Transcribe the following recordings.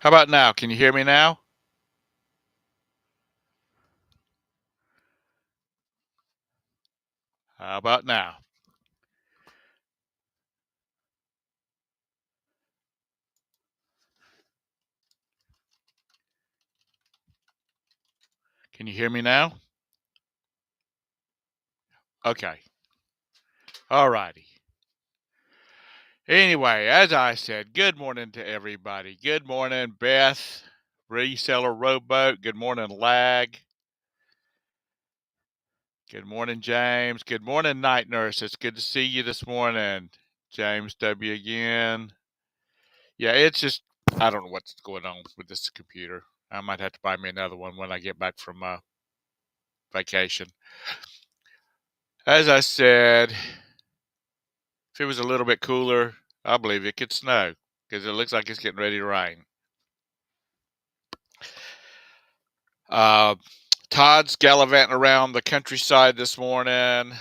How about now? Can you hear me now? How about now? Can you hear me now? Okay. All righty. Anyway, as I said, good morning to everybody. Good morning, Beth, reseller rowboat. Good morning, Lag. Good morning, James. Good morning, Night Nurse. It's good to see you this morning. James W. again. Yeah, it's just, I don't know what's going on with this computer. I might have to buy me another one when I get back from vacation. As I said, if it was a little bit cooler, I believe it could snow because it looks like it's getting ready to rain. Uh, Todd's gallivanting around the countryside this morning,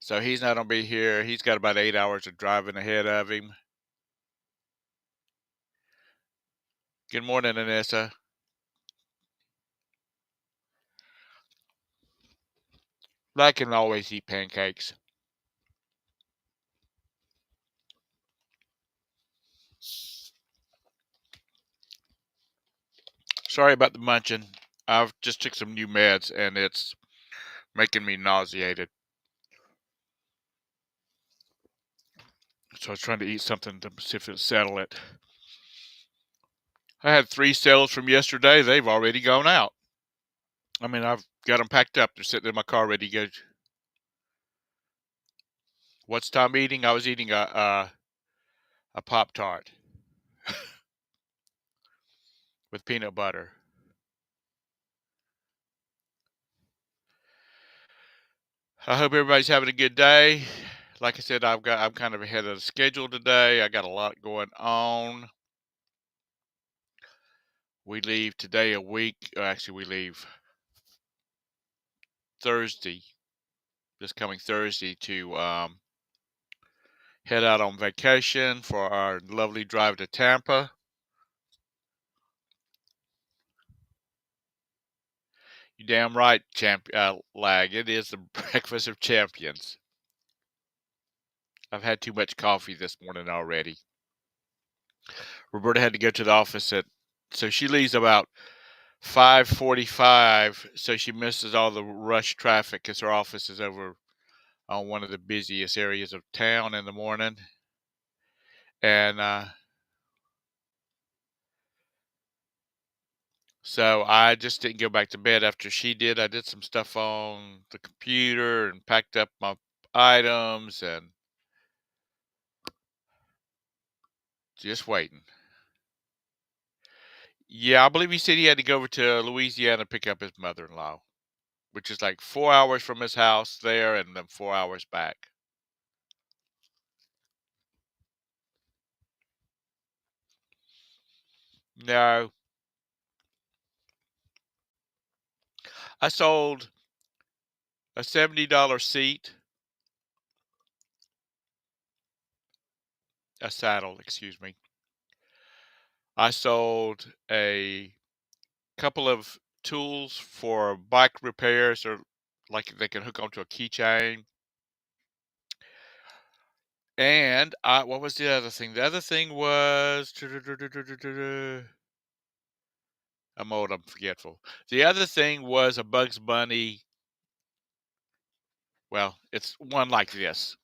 so he's not going to be here. He's got about 8 hours of driving ahead of him. Good morning, Anissa. I can always eat pancakes. Sorry about the munching. I've just took some new meds and it's making me nauseated. So I was trying to eat something to see if it'll settle it. I had 3 sales from yesterday. They've already gone out. I mean, I've got them packed up. They're sitting in my car ready to go. What's Tom eating? I was eating a Pop-Tart with peanut butter. I hope everybody's having a good day. Like I said, I'm kind of ahead of the schedule today. I got a lot going on. We leave today a week. Actually, we leave Thursday, this coming Thursday, to head out on vacation for our lovely drive to Tampa. You damn right, Lag. It is the breakfast of champions. I've had too much coffee this morning already. Roberta had to go to the office so she leaves about 5:45, so she misses all the rush traffic because her office is over on one of the busiest areas of town in the morning. And so I just didn't go back to bed after she did. I did some stuff on the computer and packed up my items and just waiting. Yeah, I believe he said he had to go over to Louisiana to pick up his mother-in-law, which is like 4 hours from his house there and then 4 hours back. No, I sold a $70 seat, a saddle, excuse me. I sold a couple of tools for bike repairs, or like they can hook onto a keychain. And what was the other thing? The other thing was I'm old, I'm forgetful. The other thing was a Bugs Bunny. Well, it's one like this.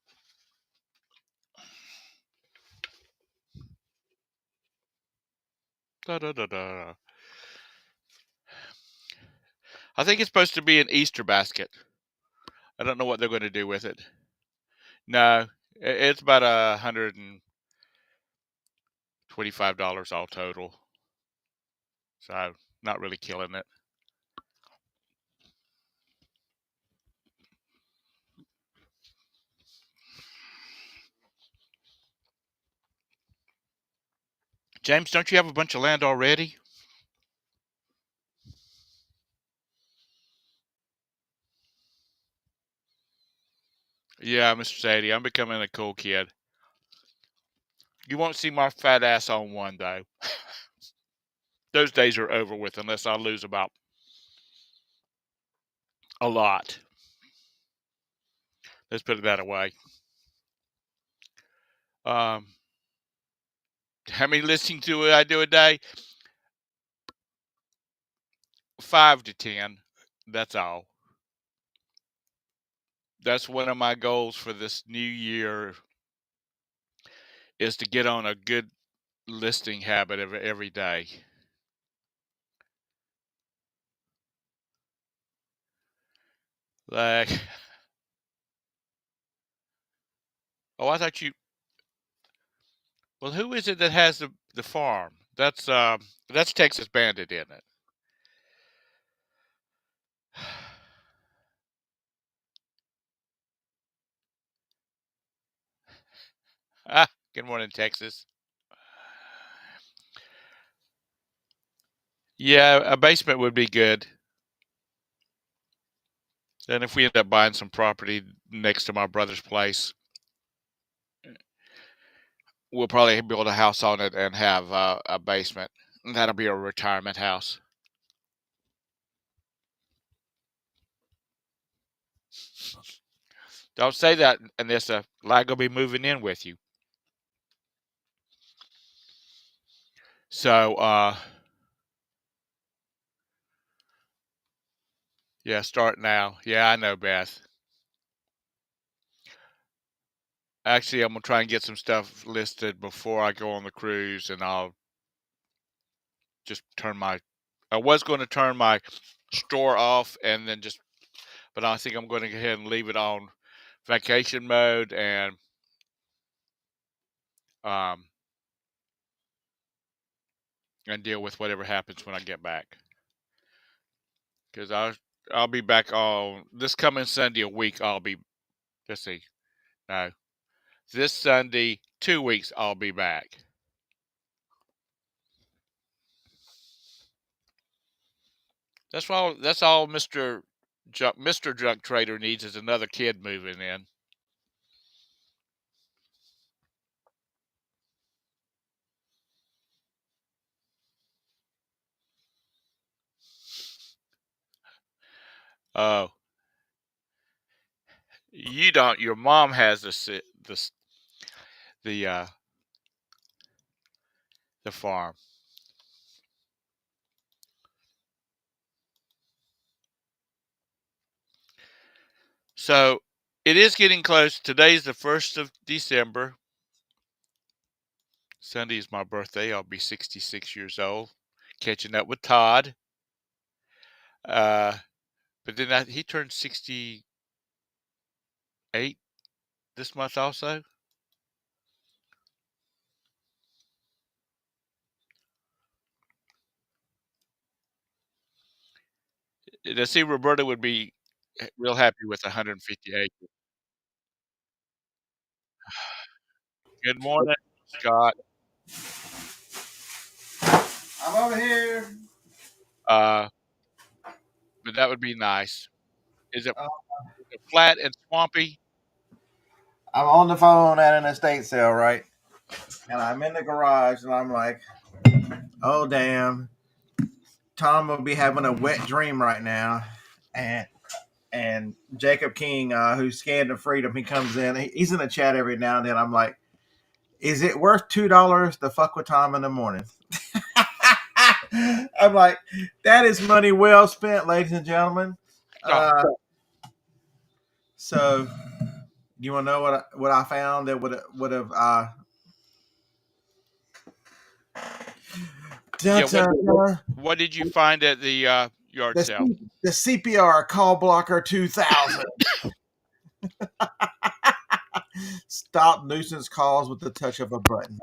Da, da, da, da. I think it's supposed to be an Easter basket. I don't know what they're going to do with it. No, it's about $125 all total. So not really killing it. James, don't you have a bunch of land already? Yeah, Mr. Sadie, I'm becoming a cool kid. You won't see my fat ass on one though. those days are over with unless I lose about a lot. Let's put it that way. Um, how many listings do I do a day? 5 to 10. That's all. That's one of my goals for this new year is to get on a good listing habit of every day. Like, oh, I thought you. Well, who is it that has the farm? That's Texas Bandit, isn't it? Ah, good morning, Texas. Yeah, a basement would be good. And if we end up buying some property next to my brother's place, we'll probably build a house on it and have a basement. And that'll be a retirement house. Don't say that, Anissa. Like will be moving in with you. So, yeah, start now. Yeah, I know, Beth. Actually, I'm gonna try and get some stuff listed before I go on the cruise, and I'll just turn my. I was going to turn my store off, and then just, but I think I'm going to go ahead and leave it on vacation mode um and deal with whatever happens when I get back. Because I'll be back on this coming Sunday a week. I'll be let's see, no, this Sunday 2 weeks I'll be back. That's all Mr. Junk Trader needs is another kid moving in. Oh, you don't. Your mom has the uh the farm. So it is getting close. Today's the 1st of December. Sunday is my birthday. I'll be 66 years old. Catching up with Todd. But then he turned 68 this month also. I see Roberta would be real happy with 150 acres. Good morning, Scott. I'm over here. Uh, but that would be nice. Is Uh, it flat and swampy? I'm on the phone at an estate sale, right? And I'm in the garage, and I'm like, "Oh damn, Tom will be having a wet dream right now." And Jacob King, who's Scared of Freedom, he comes in. He's in the chat every now and then. I'm like, "Is it worth $2 to fuck with Tom in the morning?" I'm like, "That is money well spent, ladies and gentlemen." No. So, do you want to know what I found that would have Yeah. What did you find at the yard sale? the CPR call blocker 2000. Stop nuisance calls with the touch of a button.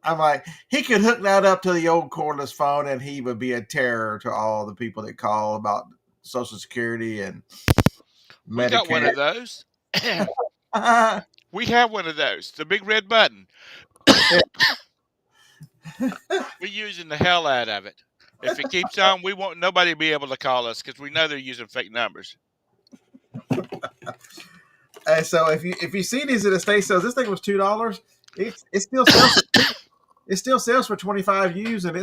I'm like, he could hook that up to the old cordless phone, and he would be a terror to all the people that call about Social Security and We got one Medicare. of those. We have one of those. The big red button. We're using the hell out of it. If it keeps on, we won't nobody be able to call us because we know they're using fake numbers. And so if you see these at estate sales, this thing was $2. It still sells. It still sells for 25 used, and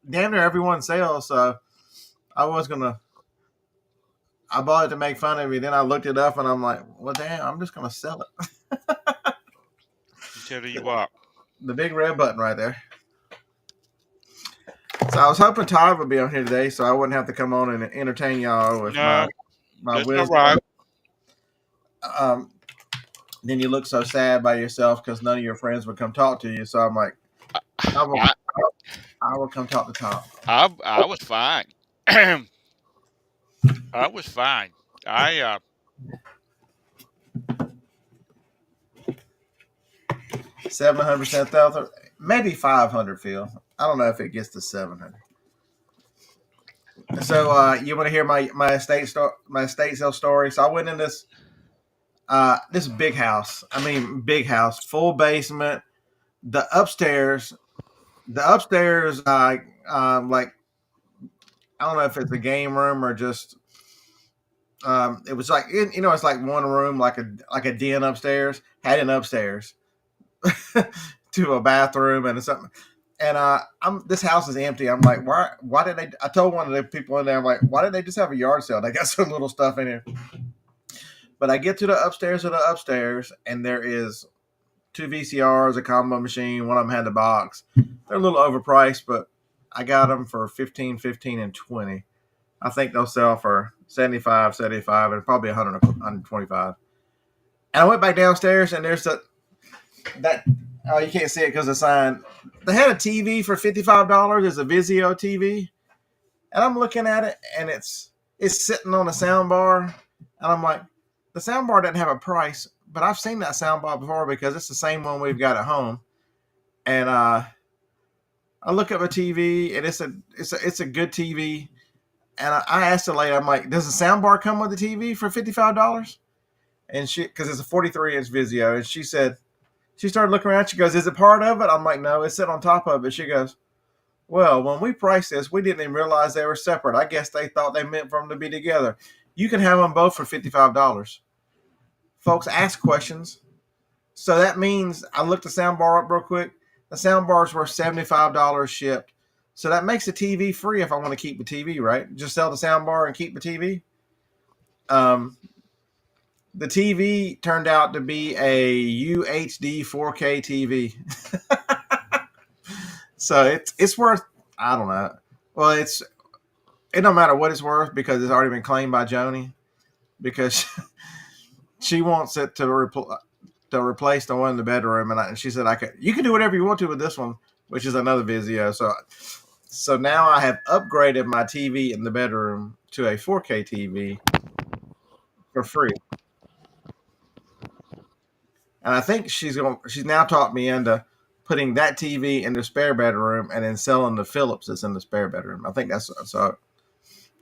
damn near everyone sells. So I was gonna. I bought it to make fun of me. Then I looked it up and I'm like, well, damn, I'm just gonna sell it. Tell you what. The big red button right there. So I was hoping Todd would be on here today, so I wouldn't have to come on and entertain y'all with No, my that's all wisdom. right. Um, then you look so sad by yourself because none of your friends would come talk to you. So I'm like, I will, I I will come talk to Todd. I was fine. I was fine. I 700% thousand, maybe 500. Phil, I don't know if it gets to 700. So you want to hear my estate sale story? So I went in this big house. I mean, big house, full basement. The upstairs, like I don't know if it's a game room or just it was like it's like one room, like a den upstairs. Had an upstairs to a bathroom and something. And this house is empty. I'm like, why did they? I told one of the people in there, I'm like, why did they just have a yard sale? They got some little stuff in here. But I get to the upstairs of the upstairs, and there is two VCRs, a combo machine. One of them had the box. They're a little overpriced, but I got them for 15, 15, and 20. I think they'll sell for 75, 75, and probably 100, 125. And I went back downstairs, and there's that. Oh, you can't see it because of the sign. They had a TV for $55. It's a Vizio TV, and I'm looking at it, and it's sitting on a sound bar, and I'm like, the sound bar doesn't have a price, but I've seen that sound bar before because it's the same one we've got at home. And I look at my TV, and it's a good TV. And I asked the lady, I'm like, does the sound bar come with the TV for $55? And because it's a 43-inch Vizio, and she started looking around. She goes, is it part of it? I'm like, no, it's sitting on top of it. She goes, well, when we priced this, we didn't even realize they were separate. I guess they thought they meant for them to be together. You can have them both for $55. Folks, ask questions. So that means I looked the sound bar up real quick. The sound bars were $75 shipped. So that makes the TV free if I want to keep the TV, right? Just sell the sound bar and keep the TV. The TV turned out to be a UHD 4K TV. So it's worth, I don't know. Well, it don't matter what it's worth because it's already been claimed by Joni because she wants it to replace the one in the bedroom, and she said you can do whatever you want to with this one, which is another Vizio. So now I have upgraded my TV in the bedroom to a 4K TV for free. And I think she's now taught me into putting that TV in the spare bedroom and then selling the Philips that's in the spare bedroom. I think that's so.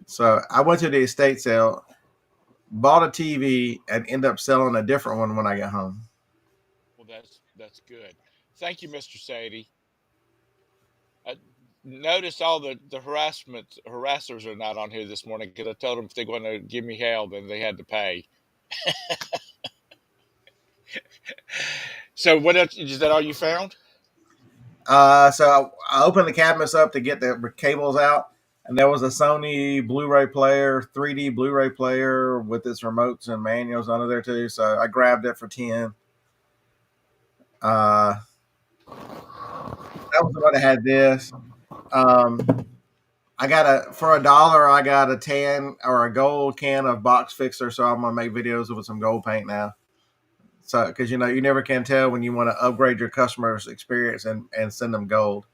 So I went to the estate sale, bought a TV, and ended up selling a different one when I got home. well, that's good. Thank you, Mr. Sadie. Notice all the harassers are not on here this morning because I told them if they're going to give me hell, then they had to pay. So what else? Is that all you found? So I opened the cabinets up to get the cables out, and there was a Sony Blu-ray player, 3D Blu-ray player with its remotes and manuals under there too. So I grabbed it for 10. Uh, that was the one that had this. I got for $1. I got a tan or a gold can of box fixer. So I'm gonna make videos with some gold paint now. So because you never can tell when you want to upgrade your customer's experience and send them gold.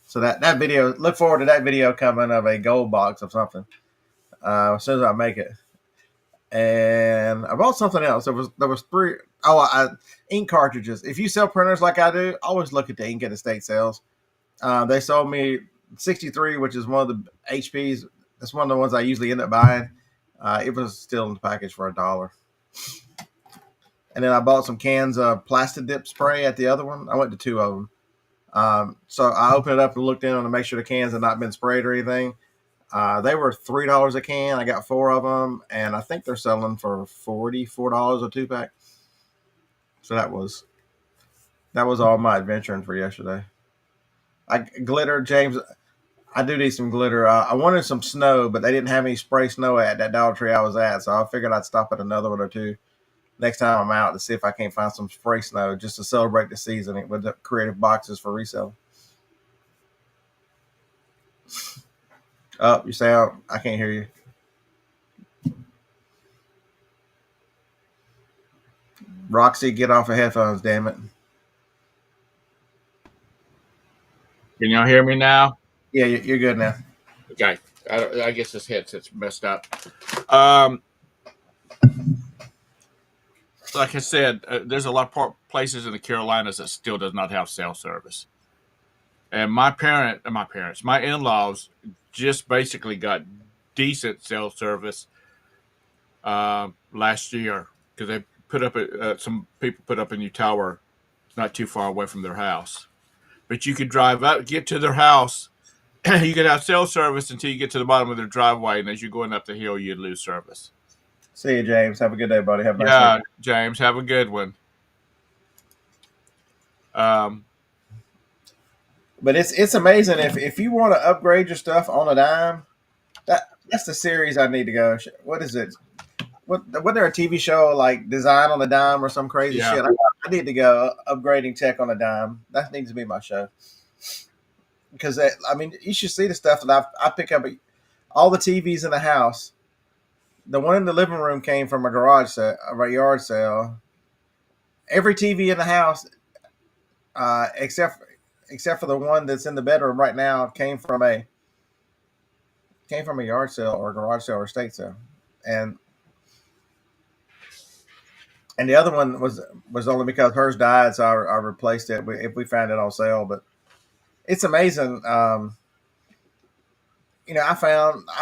So that video, look forward to that video coming of a gold box of something as soon as I make it. And I bought something else. There was three. Ink cartridges. If you sell printers like I do, always look at the ink at estate sales. They sold me 63, which is one of the HPs. That's one of the ones I usually end up buying. It was still in the package for $1. And then I bought some cans of plastic dip spray at the other one. I went to two of them. So I opened it up and looked in them to make sure the cans had not been sprayed or anything. They were $3 a can. I got 4 of them, and I think they're selling for $44 a 2-pack. So that was all my adventuring for yesterday. Glitter, James. I do need some glitter. I wanted some snow, but they didn't have any spray snow at that Dollar Tree I was at, so I figured I'd stop at another one or two next time I'm out to see if I can't find some spray snow just to celebrate the season with the creative boxes for resale. Oh, you sound, I can't hear you. Roxy, get off of headphones, damn it. Can y'all hear me now? Yeah, you're good now. Okay. I guess this headset's messed up. Um, like I said, there's a lot of places in the Carolinas that still does not have cell service. And my in-laws just basically got decent cell service last year because they put up some people put up a new tower not too far away from their house. But you could drive out, get to their house. You could have cell service until you get to the bottom of their driveway, and as you're going up the hill, you'd lose service. See you, James. Have a good day, buddy. Have a nice Yeah, weekend. James, have a good one. Um, But it's amazing if you want to upgrade your stuff on a dime. That's the series I need to go. What is it? What there a TV show like Design on a Dime or some crazy yeah, shit? I need to go upgrading tech on a dime. That needs to be my show. Because I mean, you should see the stuff that I pick up. All the TVs in the house. The one in the living room came from a garage sale, a yard sale. Every TV in the house, uh, except except for the one that's in the bedroom right now, came from a yard sale or a garage sale or estate sale, and the other one was only because hers died, so I replaced it if we found it on sale. But it's amazing. I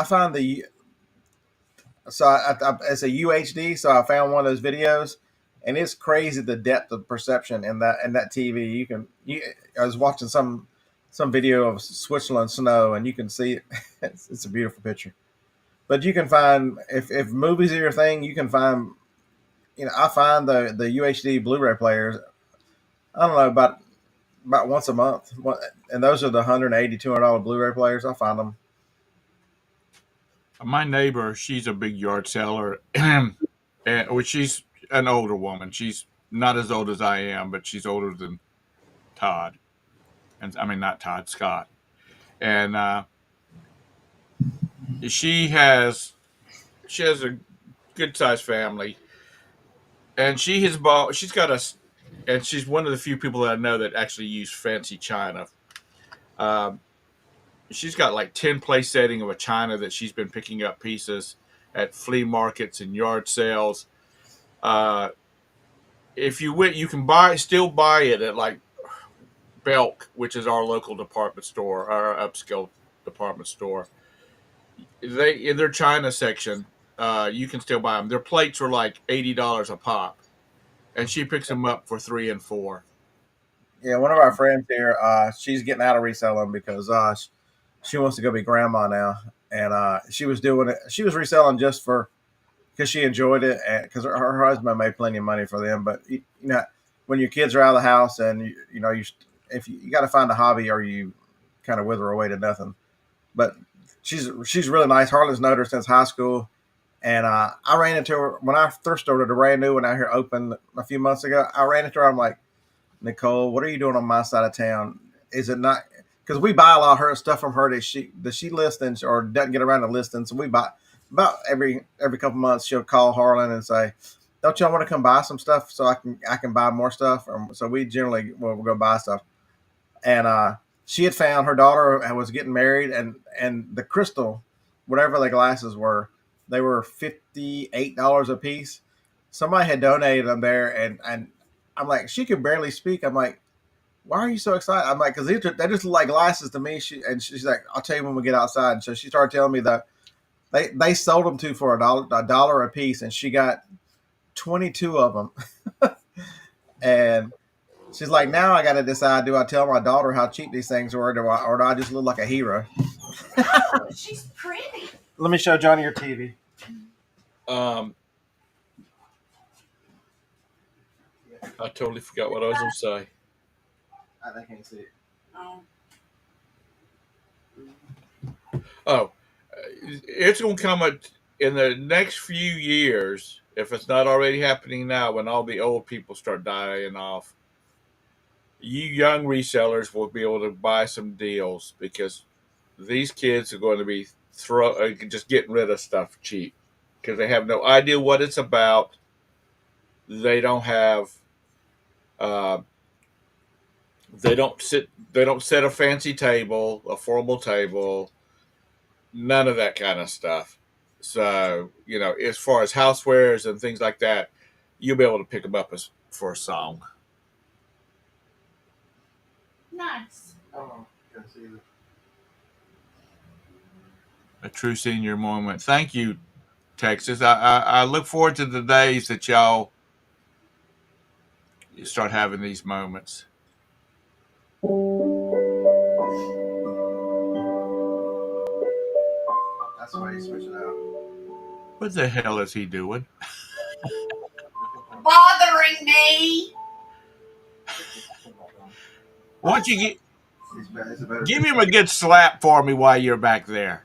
found the it's a UHD, so I found one of those videos, and it's crazy the depth of perception in that TV. I was watching some video of Switzerland snow, and you can see it. It's a beautiful picture. But you can find if movies are your thing, you can find. I find the UHD Blu-ray players. I don't know about once a month, and those are the $180, $200 Blu-ray players. I find them. my neighbor, she's a big yard seller, and well, she's an older woman. She's not as old as I am, but she's older than Todd, and I mean not Todd, Scott. And she has she has a good sized family, and she's got a, and she's one of the few people that I know that actually use fancy china. Um, she's got like 10 place setting of a china that she's been picking up pieces at flea markets and yard sales. Uh, if you went, you can still buy it at like Belk, which is our local department store, our upscale department store. They in their china section, you can still buy them. Their plates are like $80 a pop, and she picks them up for 3 and 4. Yeah, one of our friends here, she's getting out of reselling because she wants to go be grandma now, and she was doing it. She was reselling just for because she enjoyed it, and because her husband made plenty of money for them. But when your kids are out of the house, and if you got to find a hobby, or you kind of wither away to nothing. But she's really nice. Harlan's known her since high school, and I ran into her when I first started a brand new one out here open a few months ago. I ran into her. I'm like, Nicole, what are you doing on my side of town? Is it not because we buy a lot of her stuff from her that she listens or doesn't get around to listing? So we buy about every couple months. She'll call Harlan and say, "Don't y'all want to come buy some stuff so I can buy more stuff?" So we generally will go buy stuff. And she had found her daughter was getting married, and the crystal, whatever the glasses were, they were $58 a piece. Somebody had donated them there, and I'm like, she could barely speak. I'm like, why are you so excited? I'm like, because they just look like glasses to me. She's like, I'll tell you when we get outside. And so she started telling me that they sold them for a dollar a piece, and she got 22 of them. And she's like, now I got to decide: do I tell my daughter how cheap these things were, or do I just look like a hero? She's pretty. Let me show Johnny your TV. Um, I totally forgot what I was going to say. I can't see it. Oh. Oh, it's going to come in the next few years, if it's not already happening now, when all the old people start dying off. You young resellers will be able to buy some deals because these kids are going to be just getting rid of stuff cheap because they have no idea what it's about. They don't have uh, they don't set a fancy table, a formal table, none of that kind of stuff. So, as far as housewares and things like that, you'll be able to pick them up for a song. Nice. Oh, can see that. A true senior moment. Thank you, Texas. I look forward to the days that y'all start having these moments. That's why you switch it out. What the hell is he doing? Bothering me. Why don't you It's a better give him a good slap for me while you're back there?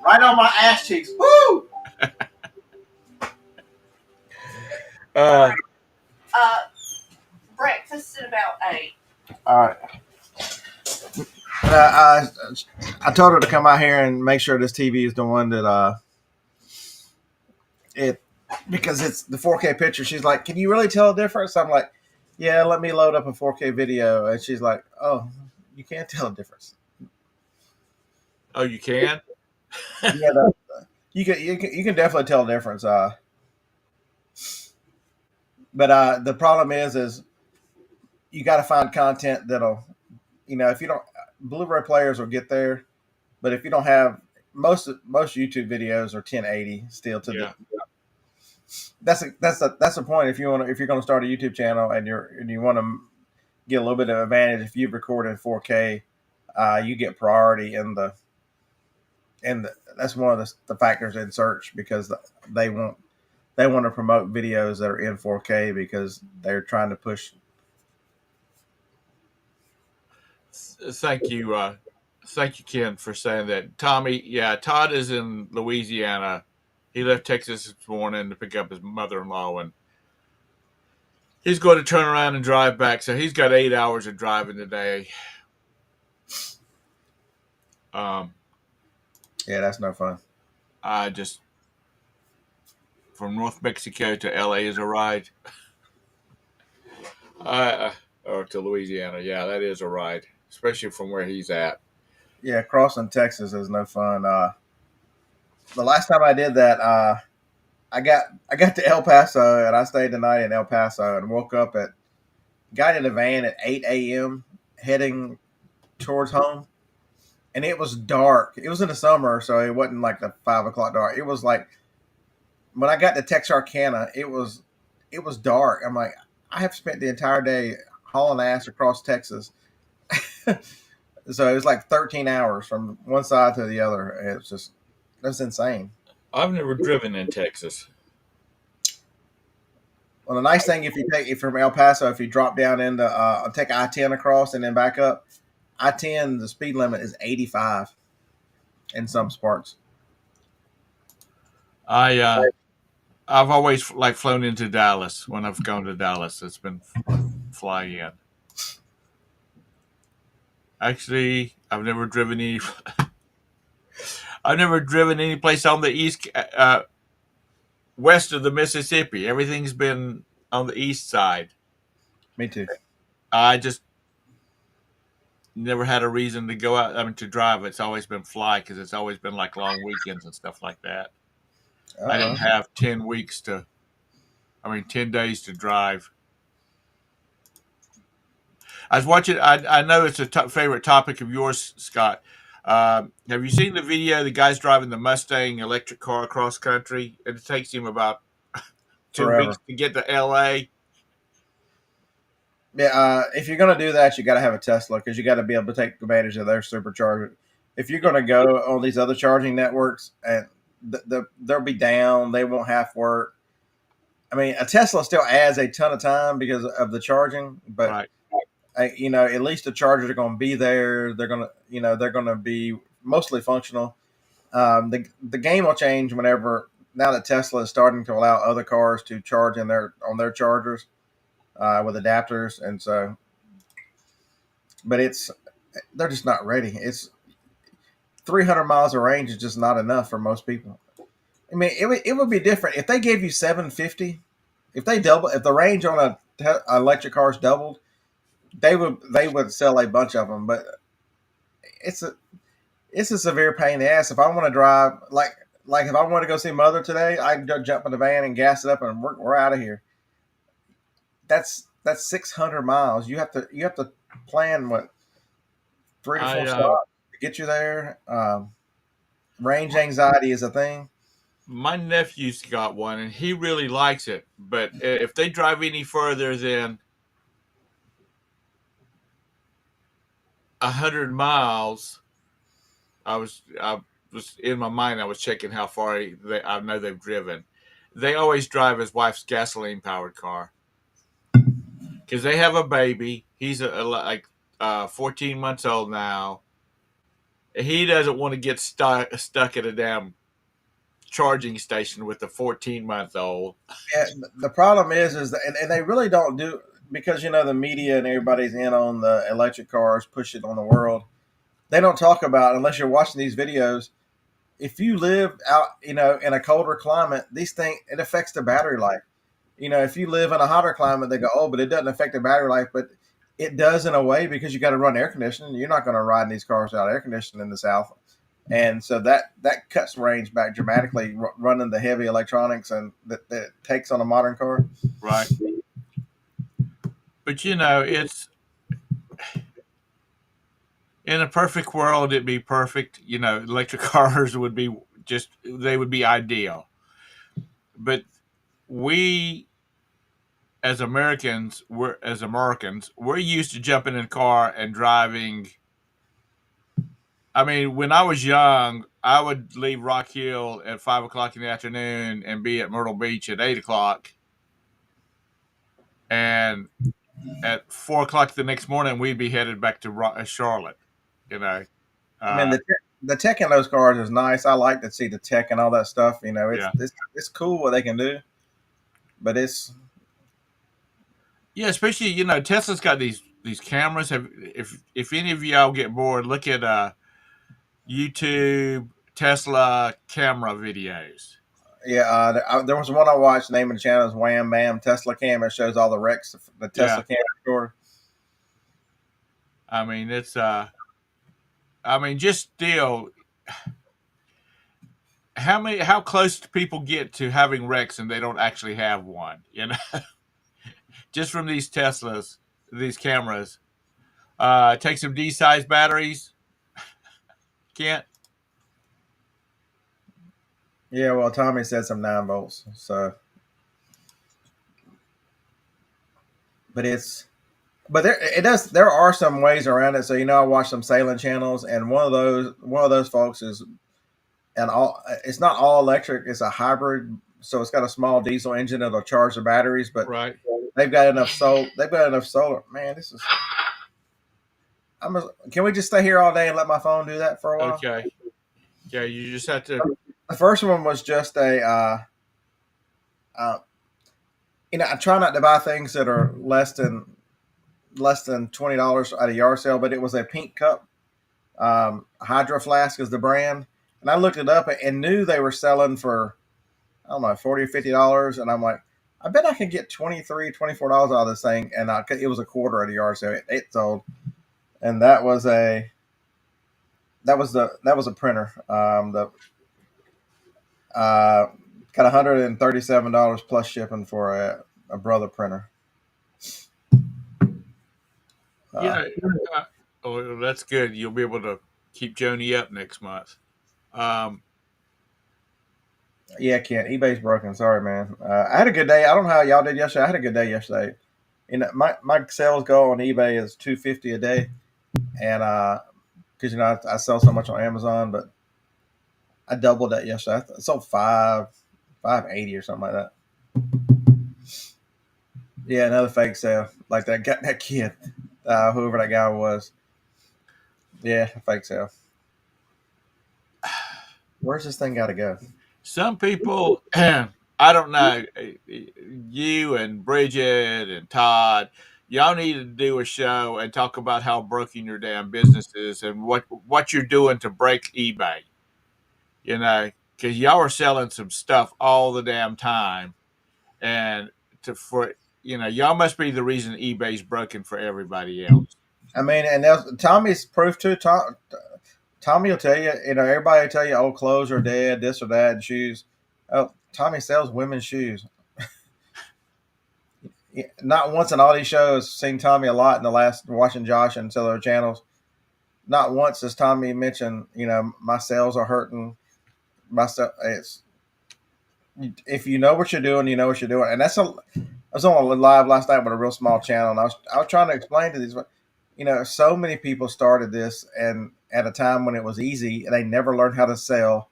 right on my ass cheeks. Woo! Uh, Breakfast at about 8. All right. I told her to come out here and make sure this TV is the one that it because it's the 4K picture. She's like, "Can you really tell a difference?" I'm like, "Yeah, let me load up a 4K video." And she's like, "Oh, you can't tell a difference." oh, you can? Yeah, you can definitely tell a difference. But the problem is you got to find content that'll if you don't Blu-ray players will get there, but if you don't have most YouTube videos are 1080 still to Yeah. the that's the point if you're going to start a YouTube channel and you want to get a little bit of advantage if you record in 4K, you get priority in the that's one of the factors in search because they want they want to promote videos that are in 4K because they're trying to push. Thank you, Ken, for saying that. Tommy, yeah, Todd is in Louisiana. He left Texas this morning to pick up his mother-in-law, and he's going to turn around and drive back. So he's got 8 hours of driving today. Um, Yeah, that's no fun. I just from North Mexico to LA is a ride. Or to Louisiana, yeah, that is a ride, especially from where he's at. Yeah, crossing Texas is no fun. The last time I did that, I got to El Paso and I stayed the night in El Paso and woke up at got in a van at 8 a.m. heading towards home, and it was dark. It was in the summer, so it wasn't like the 5 o'clock dark. It was like when I got to Texarkana, it was dark. I'm like, I have spent the entire day hauling ass across Texas. So it was like 13 hours from one side to the other. It's just that's insane. I've never driven in Texas. Well, the nice thing if you take it from El Paso, if you drop down into take I-10 across and then back up, I-10 the speed limit is 85 in some parts. I've always flown into Dallas when I've gone to Dallas. It's been fly in. Actually, I've never driven any. I've never driven any place on the east, west of the Mississippi. Everything's been on the east side. Me too. I just never had a reason to go out. I mean, to drive. It's always been fly because it's always been like long weekends and stuff like that. I Uh-oh. didn't have 10 days to drive. I was watching. I know it's a favorite topic of yours, Scott. Have you seen the video? The guy's driving the Mustang electric car across country. It takes him about 2 weeks Forever. to get to L.A. Yeah, if you're gonna do that, you got to have a Tesla because you got to be able to take advantage of their supercharger. If you're gonna go on these other charging networks, and they'll be down, they won't half work. I mean, a Tesla still adds a ton of time because of the charging, but Right. at least the chargers are going to be there. They're going to be mostly functional. The game will change whenever now that Tesla is starting to allow other cars to charge in on their chargers with adapters, and so, but they're just not ready. It's 300 miles of range is just not enough for most people. I mean, it would be different if they gave you 750. If the range on electric cars doubled, they would sell a bunch of them. But it's a it's a severe pain in the ass. If I want to drive, like if I want to go see Mother today, I can go jump in the van and gas it up, and we're out of here. That's 600 miles. You have to plan what 3 to 4 stops to get you there. Range anxiety is a thing. My nephew's got one, and he really likes it. But if they drive any further than 100 miles, I was in my mind. I was checking how far I know they've driven. They always drive his wife's gasoline powered car because they have a baby. He's like 14 months old now. He doesn't want to get stuck at a damn charging station with a 14-month-old. Yeah, the problem is that, and they really don't do, because the media and everybody's in on the electric cars, push it on the world. They don't talk about, unless you're watching these videos. If you live out, in a colder climate, it affects the battery life. If you live in a hotter climate, they go, oh, but it doesn't affect the battery life, but it does in a way, because you got to run air conditioning. You're not going to ride in these cars without air conditioning in the South, and so that cuts range back dramatically. Running the heavy electronics and that it takes on a modern car, right? But it's in a perfect world, it'd be perfect. Electric cars would be they would be ideal. But we as Americans, we're used to jumping in a car and driving. I mean, when I was young, I would leave Rock Hill at 5 o'clock in the afternoon and be at Myrtle Beach at 8 o'clock. And at 4 o'clock the next morning, we'd be headed back to Charlotte. I mean, the tech in those cars is nice. I like to see the tech and all that stuff. Yeah. It's cool what they can do, but yeah, especially Tesla's got these cameras. If any of y'all get bored, look at YouTube Tesla camera videos. yeah. There was one I watched. The name of the channel is Wham Bam Tesla Cam. It shows all the wrecks the Tesla cam record. I mean, just still, how close do people get to having wrecks and they don't actually have one? Just from these Teslas, these cameras. Take some D-size batteries. Can't. Yeah, well, Tommy said some 9 volts. So, but there are some ways around it. So I watch some sailing channels, and one of those folks is it's not all electric. It's a hybrid, so it's got a small diesel engine that'll charge the batteries. But right, they've got enough solar. Man, this is. Can we just stay here all day and let my phone do that for a while? Okay. Yeah, you just have to. The first one was just I try not to buy things that are less than $20 at a yard sale, but it was a pink cup. Hydro Flask is the brand, and I looked it up and knew they were selling for, I don't know, $40 or $50, and I'm like, I bet I can get $23, $24 out of this thing, and it was a quarter at a yard sale. It sold, and that was a printer. Got $137 plus shipping for a Brother printer. Oh, that's good. You'll be able to keep Joni up next month. Yeah, Kent. eBay's broken. Sorry, man. I had a good day. I don't know how y'all did yesterday. I had a good day yesterday. My sales goal on eBay is $250 a day, and because I sell so much on Amazon, but I doubled that yesterday. I sold $580 or something like that. Yeah, another fake sale like that kid, whoever that guy was. Yeah, a fake sale. Where's this thing got to go? Some people, I don't know, you and Bridget and Todd, y'all need to do a show and talk about how broken your damn business is and what you're doing to break eBay. You know, because y'all are selling some stuff all the damn time, and to for y'all must be the reason eBay's broken for everybody else. I mean, and Tommy's proof too. Tommy will tell you, everybody will tell you, oh, clothes are dead, this or that, and shoes. Oh, Tommy sells women's shoes. Not once in all these shows, seen Tommy a lot in the last watching Josh and some other channels. Not once has Tommy mentioned, my sales are hurting. It's if you know what you're doing, you know what you're doing, and I was on a live last night with a real small channel, and I was trying to explain to these, so many people started this, and at a time when it was easy, and they never learned how to sell.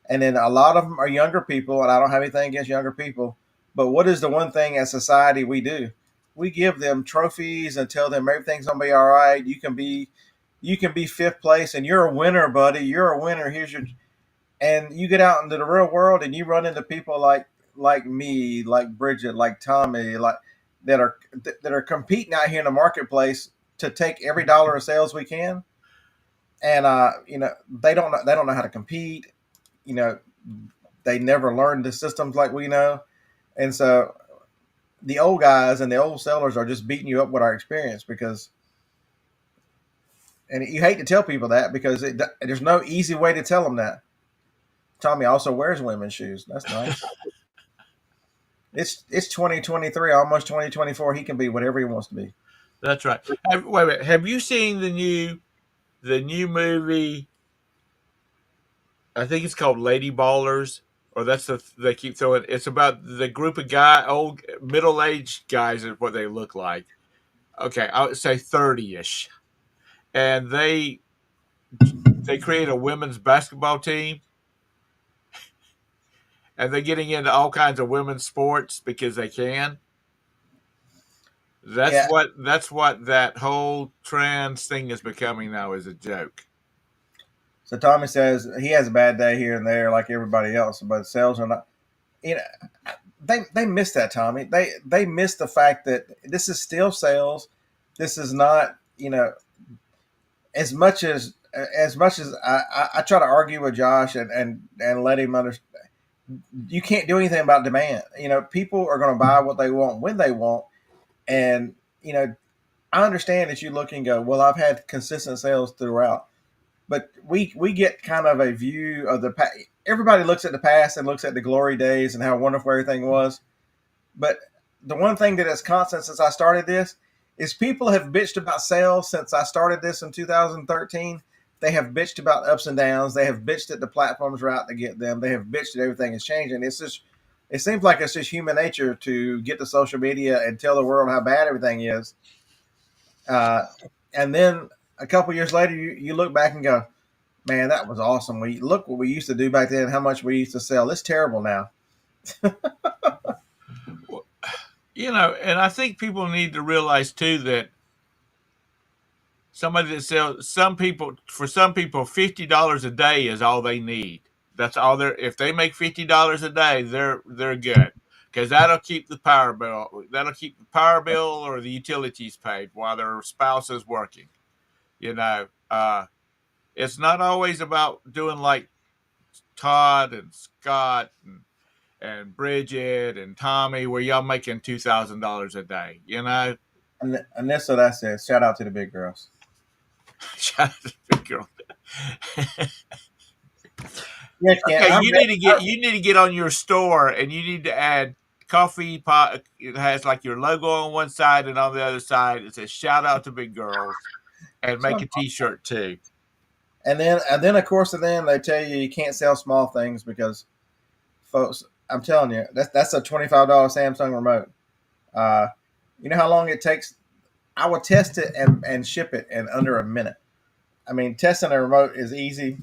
And then a lot of them are younger people, and I don't have anything against younger people. But what is the one thing as society we do? We give them trophies and tell them everything's gonna be all right. You can be fifth place, and you're a winner, buddy. You're a winner. And you get out into the real world, and you run into people like me, like Bridget, like Tommy, like that are competing out here in the marketplace to take every dollar of sales we can. And they don't know how to compete. You know, they never learned the systems like we know. And so the old guys and the old sellers are just beating you up with our experience and you hate to tell people that because there's no easy way to tell them that. Tommy also wears women's shoes. That's nice. It's 2023, almost 2024. He can be whatever he wants to be. That's right. Wait a minute. Have you seen the new movie? I think it's called Lady Ballers, or that's they keep throwing. It's about the group of old middle-aged guys, is what they look like. Okay, I would say 30ish, and they create a women's basketball team, and they're getting into all kinds of women's sports because they can. That's Yeah. what that whole trans thing is becoming now, is a joke. So Tommy says he has a bad day here and there, like everybody else, but sales are not. You know, they miss that, Tommy. They miss the fact that this is still sales. This is not, as much as I try to argue with Josh and let him understand. You can't do anything about demand. People are going to buy what they want when they want, and I understand that you look and go, well, I've had consistent sales throughout, but we get kind of a view of the past. Everybody looks at the past and looks at the glory days and how wonderful everything was. But the one thing that is constant since I started this is people have bitched about sales since I started this in 2013. They have bitched about ups and downs. They have bitched that the platforms are out to get them. They have bitched that everything is changing. It seems like it's just human nature to get to social media and tell the world how bad everything is. Uh, and then a couple years later, you look back and go, man, that was awesome. We look what we used to do back then, how much we used to sell. It's terrible now. And I think people need to realize too that somebody that sells for some people $50 a day is all they need. That's all they're if they make $50 a day, they're good. Because that'll keep the power bill. That'll keep the power bill or the utilities paid while their spouse is working. You know, it's not always about doing like Todd and Scott and Bridget and Tommy, where y'all making $2,000 a day. And that's what I said. Shout out to the big girls. Shout out to the big girl. Yeah, Okay, you need to get on your store and you need to add coffee pot. It has like your logo on one side and on the other side it says "Shout out to big girls," and make a T-shirt too. And then of course, they tell you can't sell small things because, folks, I'm telling you, that's a $25 Samsung remote. You know how long it takes? I would test it and ship it in under a minute. I mean, testing a remote is easy.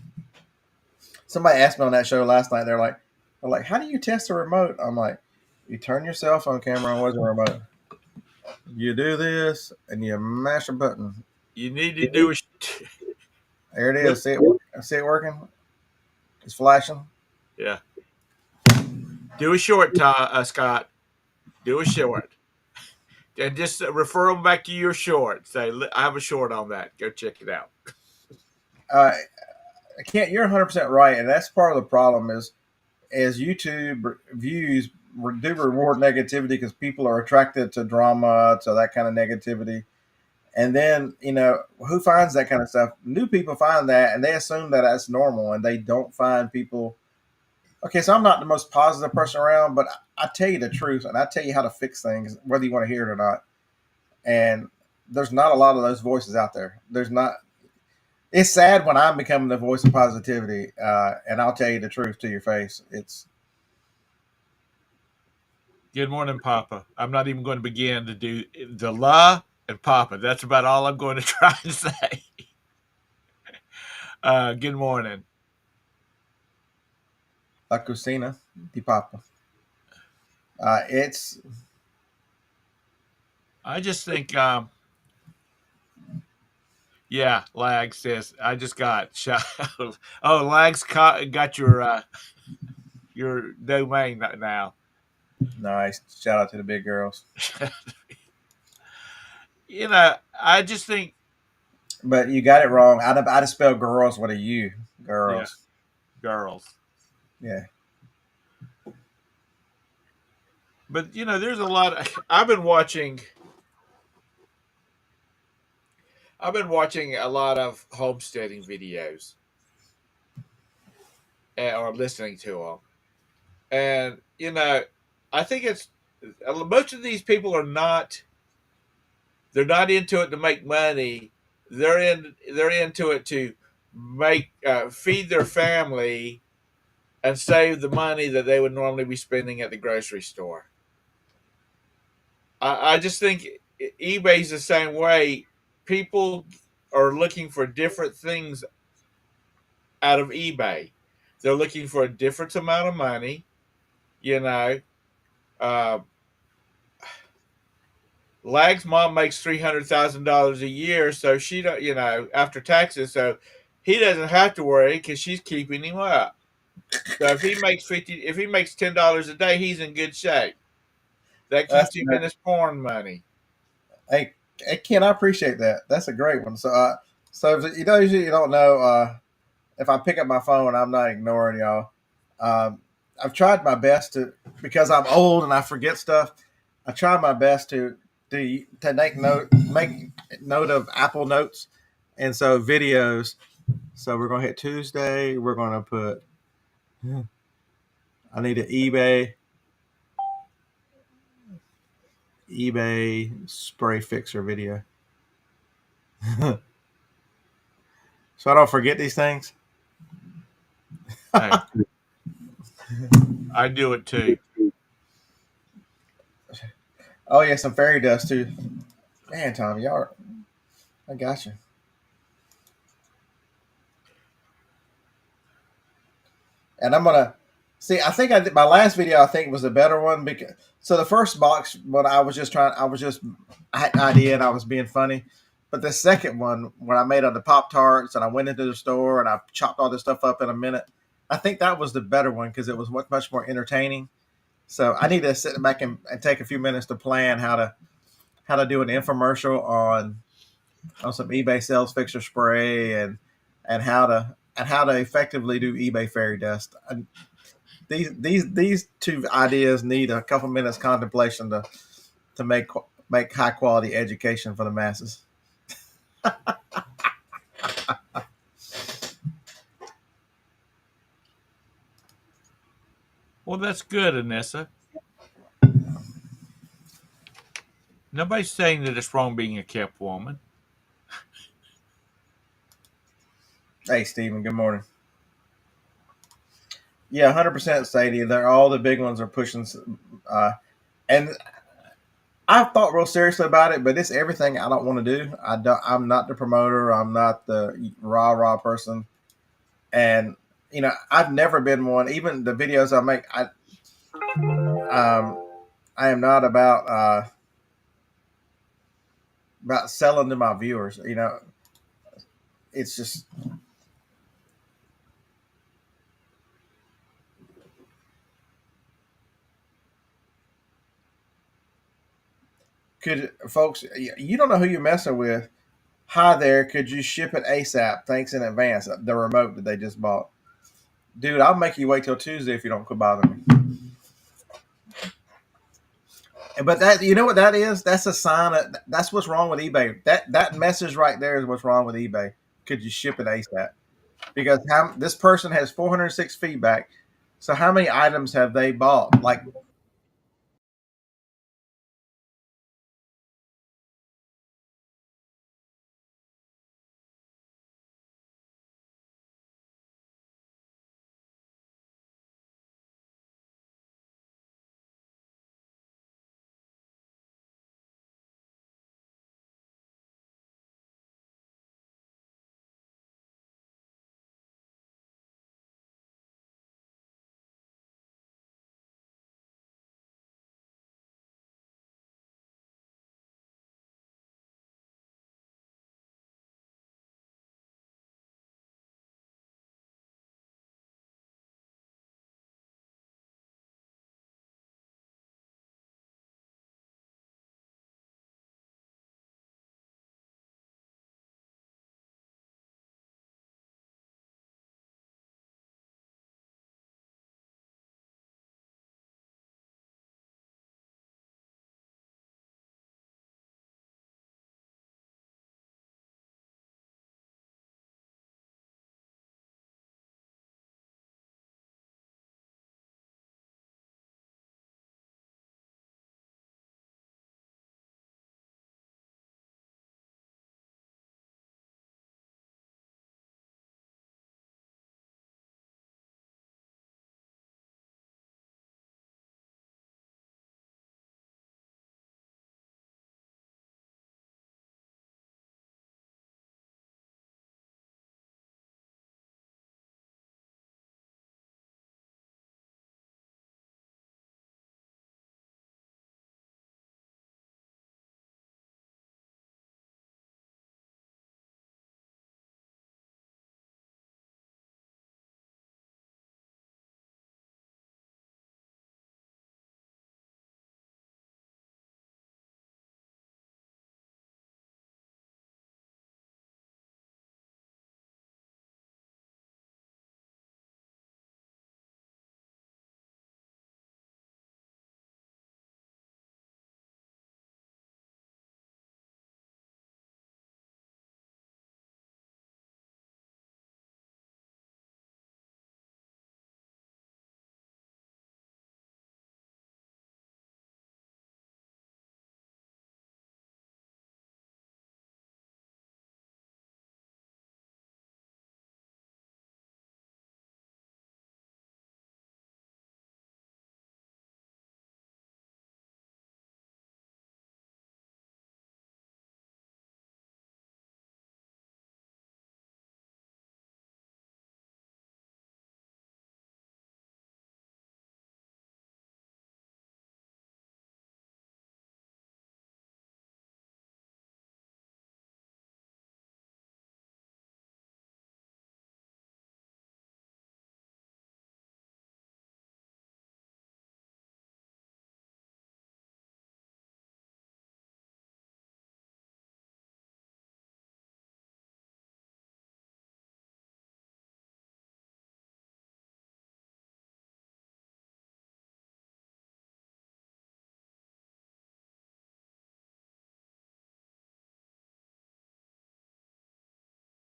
Somebody asked me on that show last night. They're like, how do you test a remote? I'm like, you turn your cell phone camera on with a remote. You do this and you mash a button. You need to do There it is. See it working? It's flashing. Yeah. Do a short, Scott. Do a short. And just refer them back to your short. Say, I have a short on that. Go check it out. Uh, I can't. You're 100% right, and that's part of the problem. Is YouTube views do reward negativity because people are attracted to drama, to that kind of negativity. And then, who finds that kind of stuff? New people find that and they assume that that's normal and they don't find people. Okay, so I'm not the most positive person around, but I tell you the truth and I tell you how to fix things, whether you want to hear it or not. And there's not a lot of those voices out there. There's not. It's sad when I'm becoming the voice of positivity, and I'll tell you the truth to your face. It's Good morning, Papa. I'm not even going to begin to do the la and Papa. That's about all I'm going to try and say. Good morning. La Cocina di Papa. It's I just think, yeah, Lag says, I just got shot. Oh, Lag's got your domain now. nice. Shout out to the big girls. I just think, But you got it wrong. I'd have spelled girls with a U. Girls. girls. Yeah. But there's a lot. I've been watching a lot of homesteading videos, or listening to them, and I think it's most of these people are not. They're not into it to make money. They're into it to make feed their family and save the money that they would normally be spending at the grocery store. I just think eBay's the same way. People are looking for different things out of eBay. They're looking for a different amount of money. You know, uh, Lag's mom makes $300,000 a year, so she don't. After taxes, so he doesn't have to worry because she's keeping him up. So if he makes $10 a day, he's in good shape. That That's keeps him in his porn money. hey, hey, Ken, I appreciate that. That's a great one. So if you don't know, if I pick up my phone, I'm not ignoring y'all. I've tried my best to because I'm old and I forget stuff. I try my best to make note of Apple Notes, and so videos. So we're gonna hit Tuesday. We're gonna put. I need an eBay spray fixer video. So I don't forget these things. Hey, I do it too. Oh yeah, some fairy dust too. Man, Tom, I got you. And I'm gonna see. I think I did my last video. I think was a better one because the first box, when I had an idea and I was being funny. But the second one, when I made on the Pop Tarts and I went into the store and I chopped all this stuff up in a minute, I think that was the better one because it was much more entertaining. So I need to sit back and take a few minutes to plan how to do an infomercial on some eBay sales fixer spray and how to effectively do eBay fairy dust. These two ideas need a couple minutes contemplation to make high quality education for the masses. Well, that's good, Anessa. Nobody's saying that it's wrong being a kept woman. Hey, Stephen. Good morning. Yeah, 100%, Sadie. They're all the big ones are pushing, and I've thought real seriously about it, but it's everything I don't want to do. I'm not the promoter. I'm not the rah person, and I've never been one. Even the videos I make, I am not about selling to my viewers. It's just Could folks, you don't know who you're messing with. Hi there, could you ship it ASAP? Thanks in advance. The remote that they just bought. Dude, I'll make you wait till Tuesday if you don't quit bothering me. But that, you know what that is? That's a sign of, that's what's wrong with eBay. That message right there is what's wrong with eBay. Could you ship it ASAP? Because this person has 406 feedback. So how many items have they bought? Like